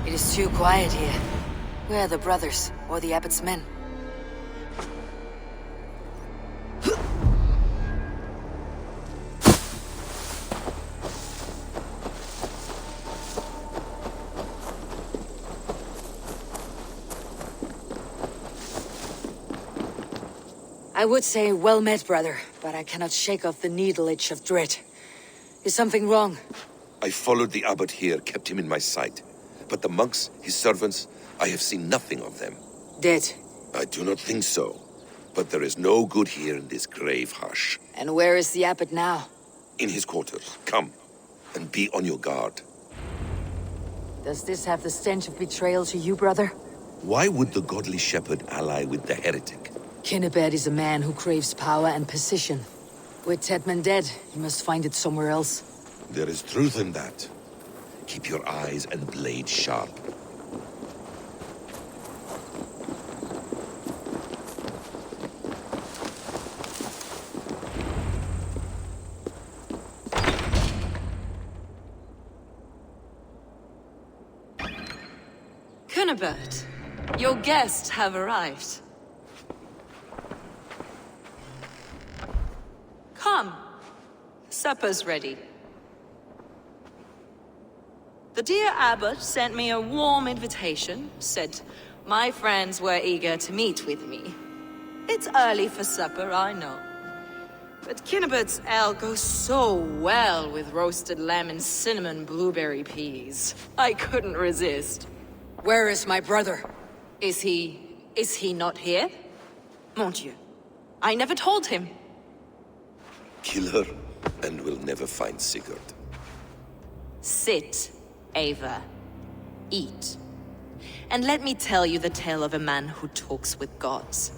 It is too quiet here. Where are the brothers, or the abbot's men? I would say well met, brother, but I cannot shake off the needle itch of dread. Is something wrong? I followed the abbot here, kept him in my sight. But the monks, his servants, I have seen nothing of them. Dead. I do not think so. But there is no good here in this grave hush. And where is the abbot now? In his quarters. Come, and be on your guard. Does this have the stench of betrayal to you, brother? Why would the godly shepherd ally with the heretic? Kinnebed is a man who craves power and position. With Tedman dead, he must find it somewhere else. There is truth in that. Keep your eyes and blade sharp. Kinnebed, your guests have arrived. Come. Supper's ready. The dear abbot sent me a warm invitation, said my friends were eager to meet with me. It's early for supper, I know. But Kinnebed's ale goes so well with roasted lamb and cinnamon blueberry peas. I couldn't resist. Where is my brother? Is he not here? Mon Dieu, I never told him. Kill her, and we'll never find Sigurd. Sit, Ava. Eat. And let me tell you the tale of a man who talks with gods.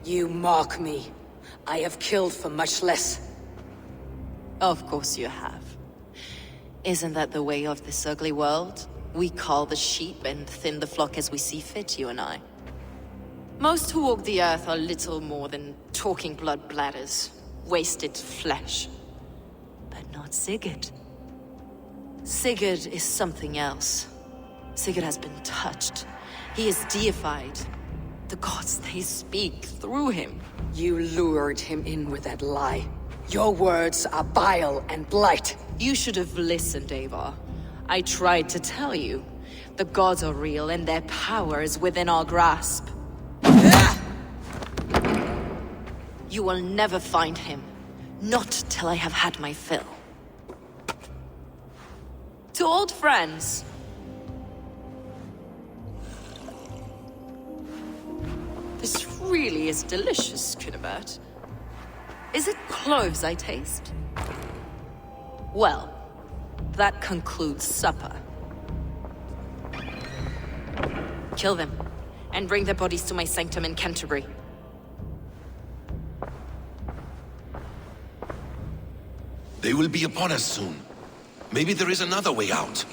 You mock me. I have killed for much less. Of course you have. Isn't that the way of this ugly world? We cull the sheep and thin the flock as we see fit, you and I. Most who walk the earth are little more than talking blood bladders. Wasted flesh. But not Sigurd. Sigurd is something else. Sigurd has been touched. He is deified. The gods, they speak through him. You lured him in with that lie. Your words are bile and blight. You should have listened, Ava. I tried to tell you. The gods are real and their power is within our grasp. You will never find him. Not till I have had my fill. To old friends. This really is delicious, Kinnebed. Is it cloves I taste? Well, that concludes supper. Kill them, and bring their bodies to my sanctum in Canterbury. They will be upon us soon. Maybe there is another way out.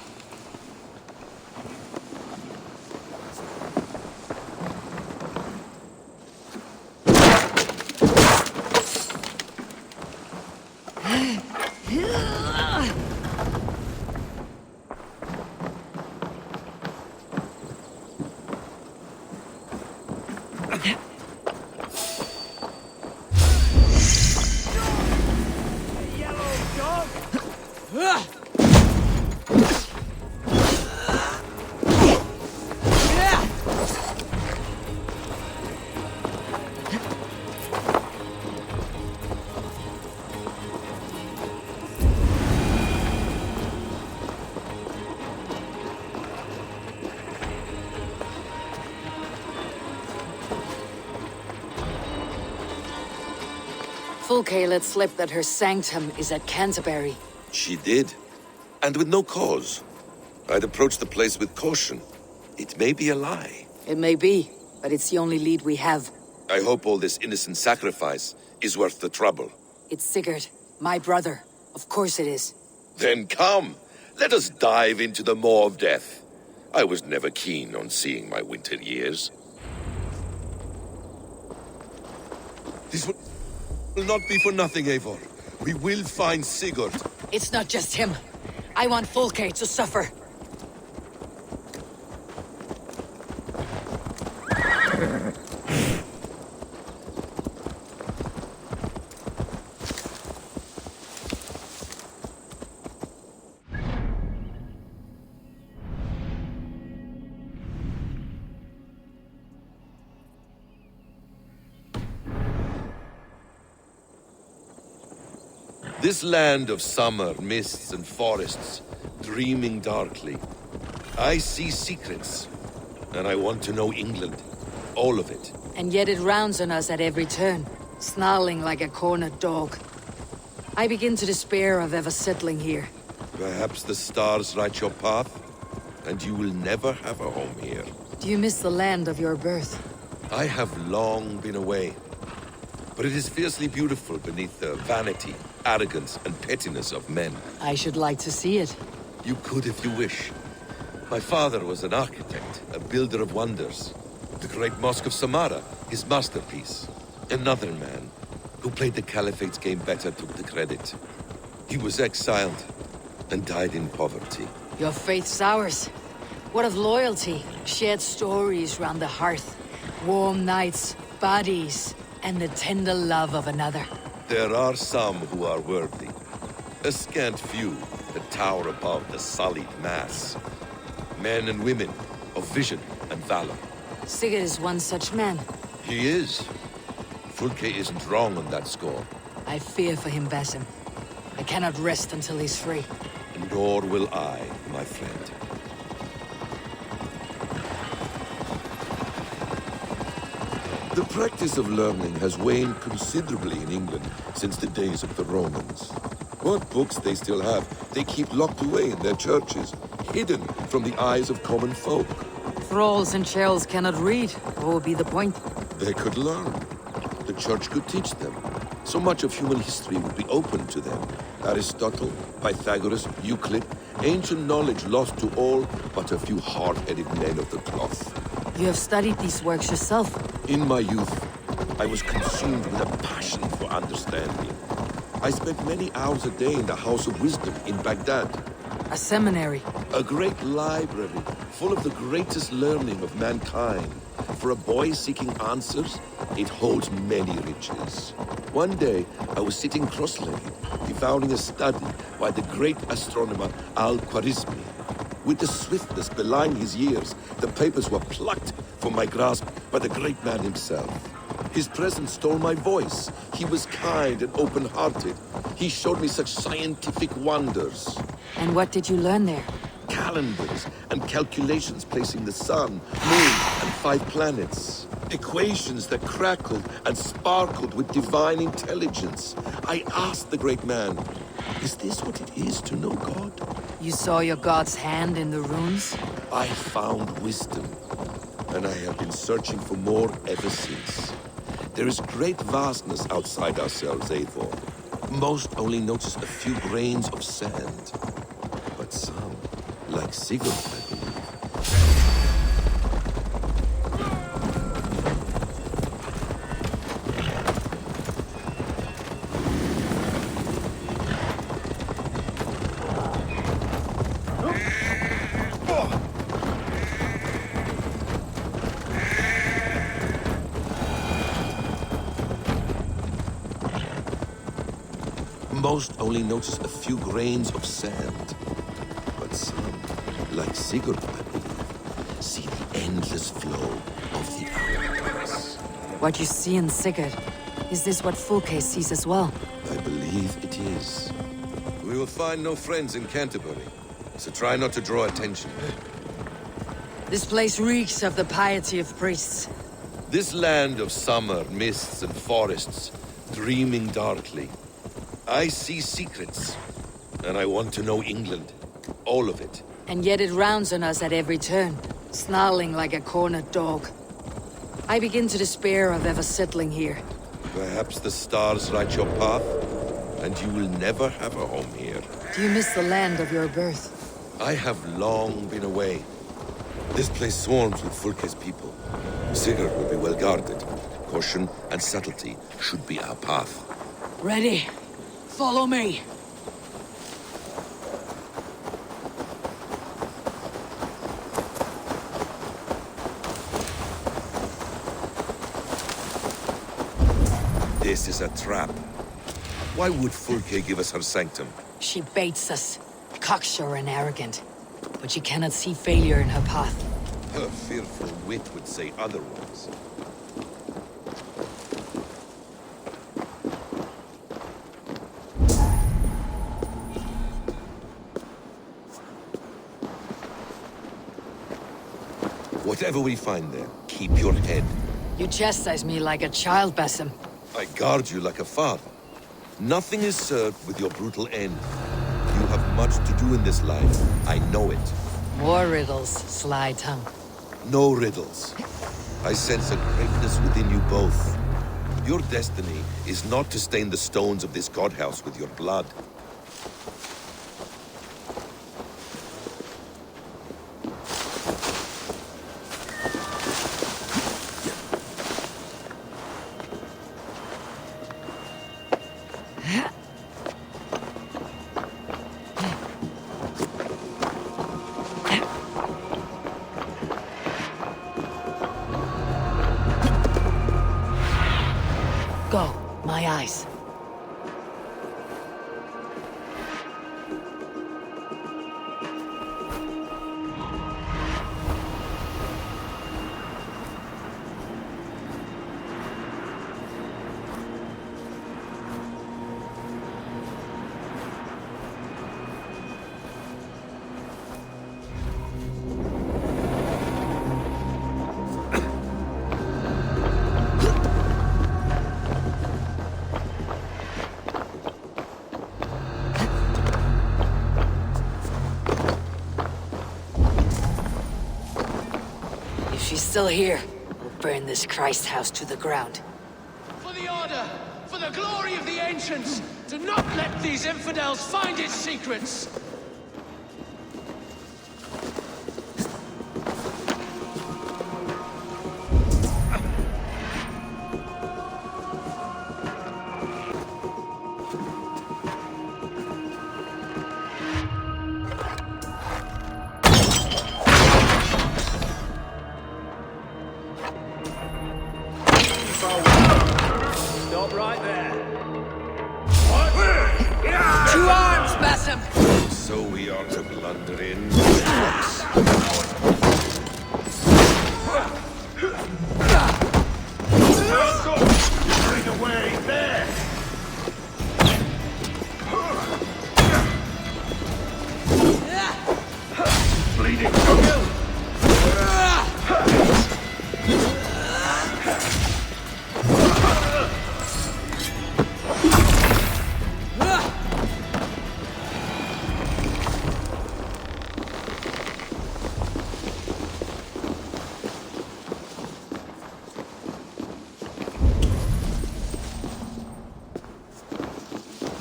Fulke let slip that her sanctum is at Canterbury. She did. And with no cause. I'd approach the place with caution. It may be a lie. It may be, but it's the only lead we have. I hope all this innocent sacrifice is worth the trouble. It's Sigurd, my brother. Of course it is. Then come, let us dive into the maw of death. I was never keen on seeing my winter years. This will not be for nothing, Eivor. We will find Sigurd. It's not just him. I want Fulke to suffer. This land of summer, mists and forests, dreaming darkly. I see secrets, and I want to know England. All of it. And yet it rounds on us at every turn, snarling like a cornered dog. I begin to despair of ever settling here. Perhaps the stars write your path, and you will never have a home here. Do you miss the land of your birth? I have long been away, but it is fiercely beautiful beneath the vanity, arrogance, and pettiness of men. I should like to see it. You could if you wish. My father was an architect, a builder of wonders. The great Mosque of Samarra, his masterpiece. Another man, who played the Caliphate's game better, took the credit. He was exiled, and died in poverty. Your faith sours. What of loyalty? Shared stories round the hearth. Warm nights, bodies, and the tender love of another. There are some who are worthy. A scant few that tower above the sullied mass. Men and women of vision and valor. Sigurd is one such man. He is. Fulke isn't wrong on that score. I fear for him, Basim. I cannot rest until he's free. Nor will I, my friend. The practice of learning has waned considerably in England since the days of the Romans. What books they still have, they keep locked away in their churches, hidden from the eyes of common folk. Thralls and churls cannot read. What would be the point? They could learn. The church could teach them. So much of human history would be open to them. Aristotle, Pythagoras, Euclid, ancient knowledge lost to all but a few hard-headed men of the cloth. You have studied these works yourself. In my youth, I was consumed with a passion for understanding. I spent many hours a day in the House of Wisdom in Baghdad. A seminary. A great library full of the greatest learning of mankind. For a boy seeking answers, it holds many riches. One day, I was sitting cross-legged, devouring a study by the great astronomer Al-Khwarizmi. With the swiftness belying his years, the papers were plucked from my grasp by the great man himself. His presence stole my voice. He was kind and open-hearted. He showed me such scientific wonders. And what did you learn there? Calendars and calculations placing the sun, moon, and 5 planets. Equations that crackled and sparkled with divine intelligence. I asked the great man, is this what it is to know God? You saw your god's hand in the runes? I found wisdom, and I have been searching for more ever since. There is great vastness outside ourselves, Eivor. Most only notice a few grains of sand. But some, like Sigurd, I believe. Most only notice a few grains of sand. But some, like Sigurd, I believe, see the endless flow of the hourglass. What you see in Sigurd, is this what Fulke sees as well? I believe it is. We will find no friends in Canterbury, so try not to draw attention. This place reeks of the piety of priests. This land of summer, mists and forests, dreaming darkly. I see secrets, and I want to know England. All of it. And yet it rounds on us at every turn, snarling like a cornered dog. I begin to despair of ever settling here. Perhaps the stars write your path, and you will never have a home here. Do you miss the land of your birth? I have long been away. This place swarms with Fulke's people. Sigurd will be well guarded. Caution and subtlety should be our path. Ready. Follow me. This is a trap. Why would Fulke give us her sanctum? She baits us, cocksure and arrogant. But she cannot see failure in her path. Her fearful wit would say otherwise. Whatever we find there, keep your head. You chastise me like a child, Basim. I guard you like a father. Nothing is served with your brutal end. You have much to do in this life. I know it. More riddles, sly tongue. No riddles. I sense a greatness within you both. Your destiny is not to stain the stones of this godhouse with your blood. Go, my eyes. If she's still here, we'll burn this Christ house to the ground. For the Order! For the glory of the Ancients! Do not let these infidels find its secrets! Stop right there. To arms, Basim! So we are to blunder in. Bring away, there! Bleeding.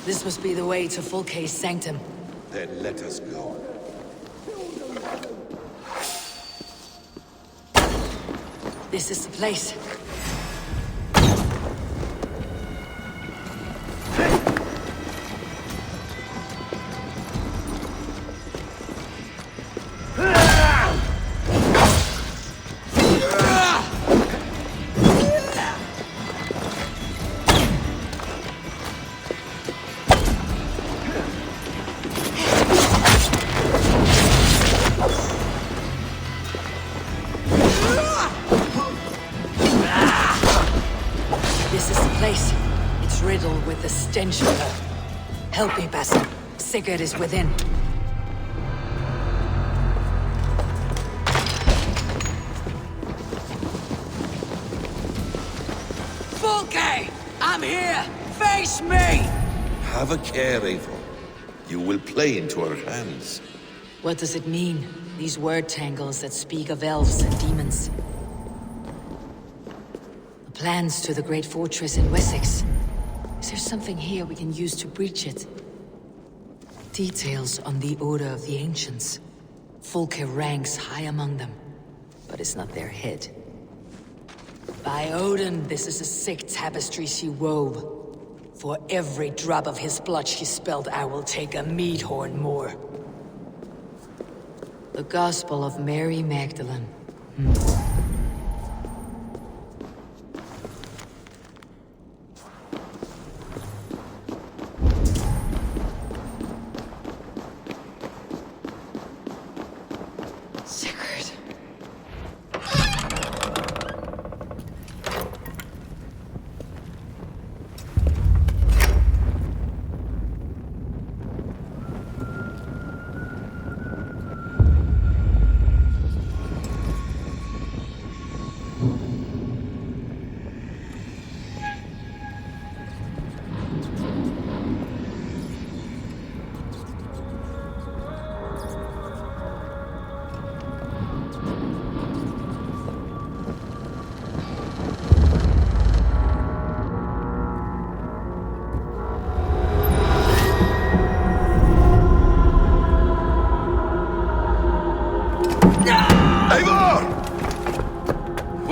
This must be the way to Fulke's sanctum. Then let us go. This is the place. This is the place. It's riddled with the stench of her. Help me, Basim. Sigurd is within. Fulke! I'm here! Face me! Have a care, Eivor. You will play into our hands. What does it mean? These word tangles that speak of elves and demons. The plans to the great fortress in Wessex. Is there something here we can use to breach it? Details on the Order of the Ancients. Fulke ranks high among them, but it's not their head. By Odin, this is a sick tapestry she wove. For every drop of his blood she spilled, I will take a mead horn more. The Gospel of Mary Magdalene. Sigurd.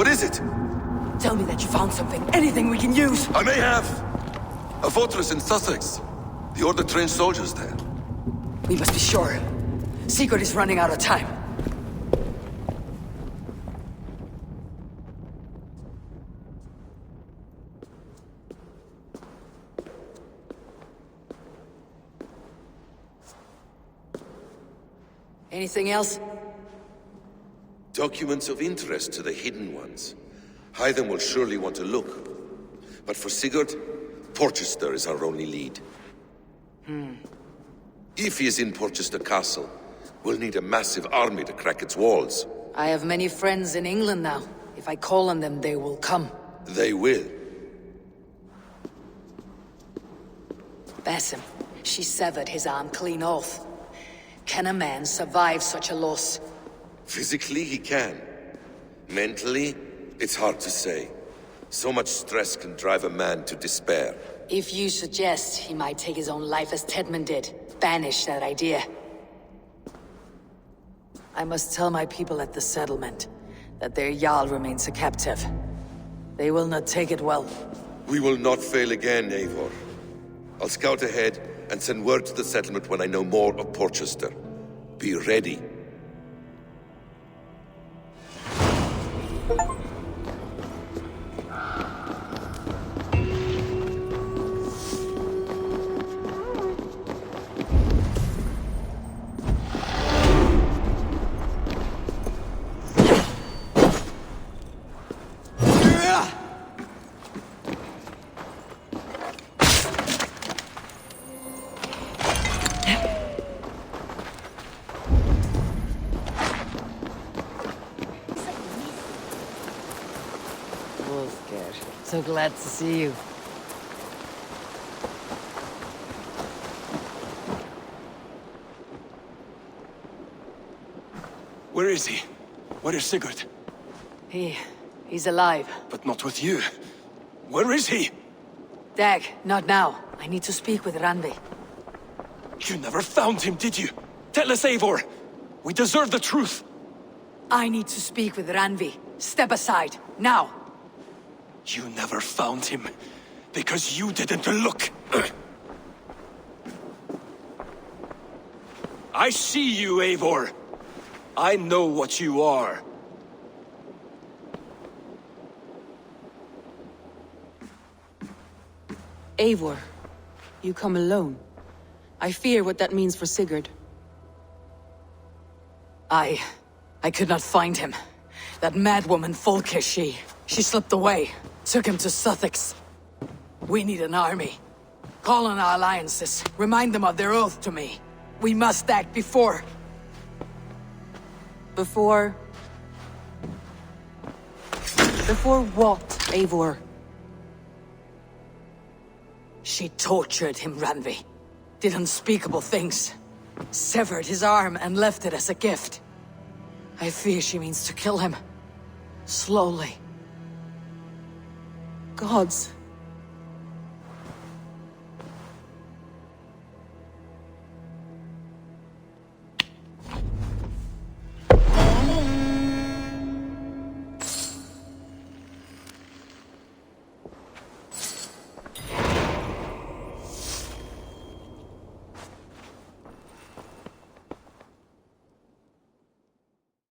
What is it? Tell me that you found something. Anything we can use. I may have. A fortress in Sussex. The Order trained soldiers there. We must be sure. Sigurd is running out of time. Anything else? Documents of interest to the Hidden Ones. Hytham will surely want to look. But for Sigurd, Porchester is our only lead. If he is in Porchester Castle, we'll need a massive army to crack its walls. I have many friends in England now. If I call on them, they will come. They will. Basim, she severed his arm clean off. Can a man survive such a loss? Physically, he can. Mentally, it's hard to say. So much stress can drive a man to despair. If you suggest he might take his own life as Tedman did, banish that idea. I must tell my people at the settlement that their Jarl remains a captive. They will not take it well. We will not fail again, Eivor. I'll scout ahead and send word to the settlement when I know more of Porchester. Be ready. Wolfgar, so glad to see you. Where is he? Where is Sigurd? He's alive. But not with you. Where is he? Dag, not now. I need to speak with Randvi. You never found him, did you? Tell us, Eivor. We deserve the truth. I need to speak with Randvi. Step aside, now. You never found him, because you didn't look. I see you, Eivor. I know what you are. Eivor, you come alone. I fear what that means for Sigurd. I could not find him. That madwoman Folke, she slipped away. Took him to Sussex. We need an army. Call on our alliances. Remind them of their oath to me. We must act before... Before what, Eivor? She tortured him, Randvi. Did unspeakable things. Severed his arm and left it as a gift. I fear she means to kill him. Slowly. Gods,